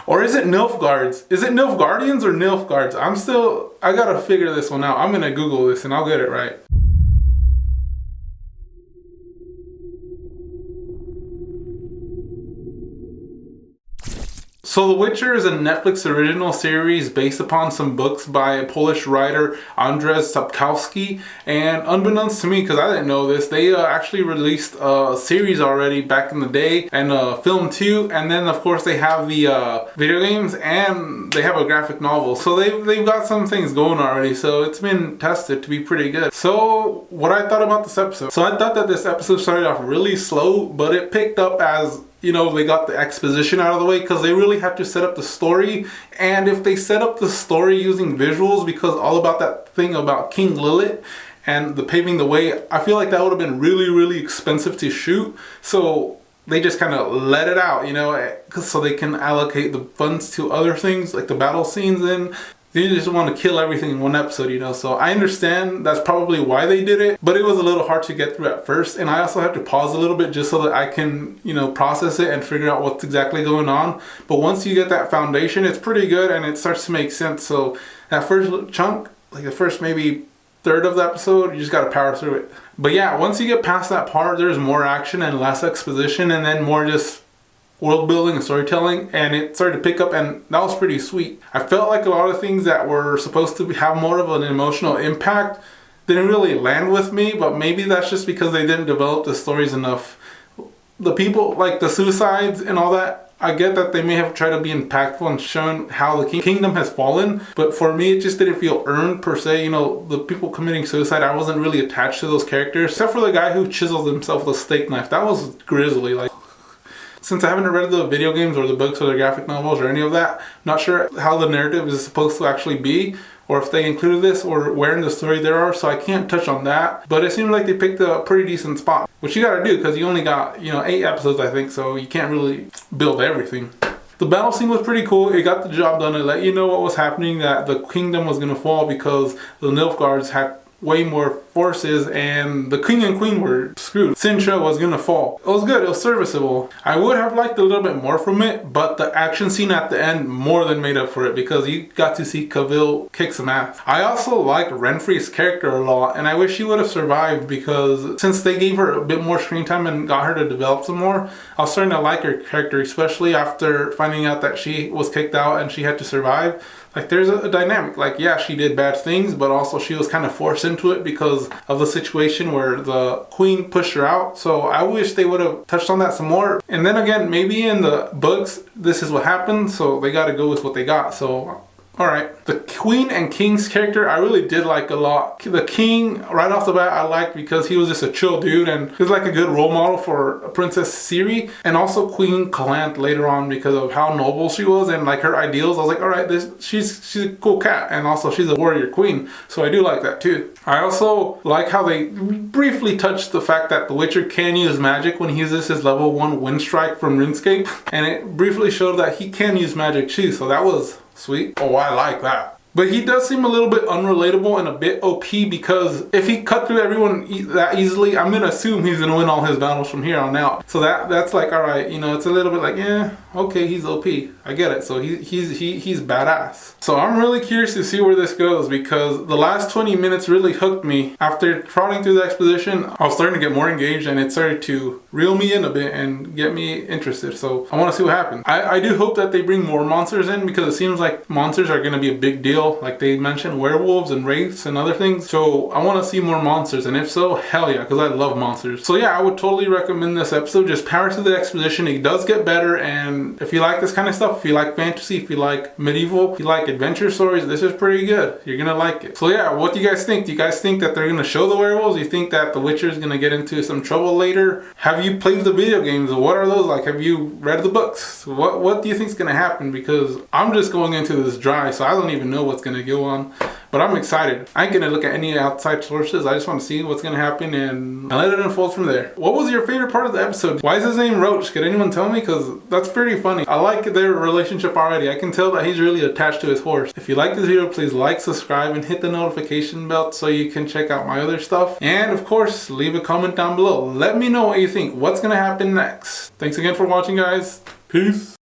Or is it Nilfgaards? Is it Nilfgaardians or Nilfgaards? I gotta figure this one out. I'm gonna Google this and I'll get it right. So The Witcher is a Netflix original series based upon some books by a Polish writer, Andrzej Sapkowski. And unbeknownst to me, because I didn't know this, they actually released a series already back in the day, and a film too. And then of course they have the video games, and they have a graphic novel. So they've got some things going already. So it's been tested to be pretty good. So what I thought about this episode. So I thought that this episode started off really slow, but it picked up as, you know, they got the exposition out of the way, because they really had to set up the story. And if they set up the story using visuals, because all about that thing about King Lilith and the paving the way, I feel like that would have been really, really expensive to shoot. So they just kind of let it out, you know, so they can allocate the funds to other things like the battle scenes. And they just want to kill everything in one episode, you know. So I understand that's probably why they did it, but it was a little hard to get through at first. And I also had to pause a little bit just so that I can, you know, process it and figure out what's exactly going on. But once you get that foundation, it's pretty good and it starts to make sense. So that first chunk, like the first maybe third of the episode, you just got to power through it. But yeah, once you get past that part, there's more action and less exposition, and then more just world building and storytelling, and it started to pick up, and that was pretty sweet. I felt like a lot of things that were supposed to have more of an emotional impact didn't really land with me, but maybe that's just because they didn't develop the stories enough. The people, like the suicides and all that, I get that they may have tried to be impactful and shown how the kingdom has fallen, but for me it just didn't feel earned per se. You know, the people committing suicide, I wasn't really attached to those characters, except for the guy who chiseled himself with a steak knife. That was grisly. Like, since I haven't read the video games or the books or the graphic novels or any of that, I'm not sure how the narrative is supposed to actually be, or if they included this or where in the story there are, so I can't touch on that. But it seems like they picked a pretty decent spot, which you gotta do because you only got, you know, 8 episodes I think, so you can't really build everything. The battle scene was pretty cool. It got the job done. It let you know what was happening, that the kingdom was gonna fall because the Nilfgaards had way more forces and the king and queen were screwed. Sintra was gonna fall. It was good, it was serviceable. I would have liked a little bit more from it, but the action scene at the end more than made up for it because you got to see Cavill kick some ass. I also liked Renfri's character a lot, and I wish she would have survived, because since they gave her a bit more screen time and got her to develop some more, I was starting to like her character, especially after finding out that she was kicked out and she had to survive. Like, there's a dynamic. Like, yeah, she did bad things, but also she was kind of forced into it because of the situation where the queen pushed her out. So I wish they would have touched on that some more. And then again, maybe in the books, this is what happened, so they got to go with what they got. So, alright. The queen and king's character, I really did like a lot. The king, right off the bat, I liked because he was just a chill dude, and he was like a good role model for Princess Ciri, and also Queen Calanthe later on because of how noble she was and like her ideals. I was like, alright, she's a cool cat, and also she's a warrior queen, so I do like that too. I also like how they briefly touched the fact that the Witcher can use magic when he uses his level 1 wind strike from RuneScape, and it briefly showed that he can use magic too, so that was sweet. Oh, I like that. But he does seem a little bit unrelatable and a bit OP, because if he cut through everyone that easily, I'm going to assume he's going to win all his battles from here on out. So that's like, alright, you know, it's a little bit like, yeah, okay, he's OP. I get it. So he's badass. So I'm really curious to see where this goes, because the last 20 minutes really hooked me. After trotting through the exposition, I was starting to get more engaged, and it started to reel me in a bit and get me interested. So I want to see what happens. I do hope that they bring more monsters in, because it seems like monsters are going to be a big deal. Like they mentioned werewolves and wraiths and other things. So I want to see more monsters, and if so, hell yeah, because I love monsters. So yeah, I would totally recommend this episode. Just power to the exposition. It does get better, and if you like this kind of stuff, if you like fantasy, if you like medieval, if you like adventure stories, this is pretty good. You're gonna like it. So yeah, what do you guys think? Do you guys think that they're gonna show the werewolves? Do you think that the Witcher is gonna get into some trouble later? Have you played the video games? What are those like? Have you read the books? What do you think is gonna happen? Because I'm just going into this dry, so I don't even know what's gonna go on. But I'm excited. I ain't gonna look at any outside sources. I just want to see what's gonna happen and let it unfold from there. What was your favorite part of the episode? Why is his name Roach? Could anyone tell me? Because that's pretty funny. I like their relationship already. I can tell that he's really attached to his horse. If you like this video, please like, subscribe, and hit the notification bell so you can check out my other stuff. And of course, leave a comment down below. Let me know what you think. What's gonna happen next? Thanks again for watching, guys. Peace.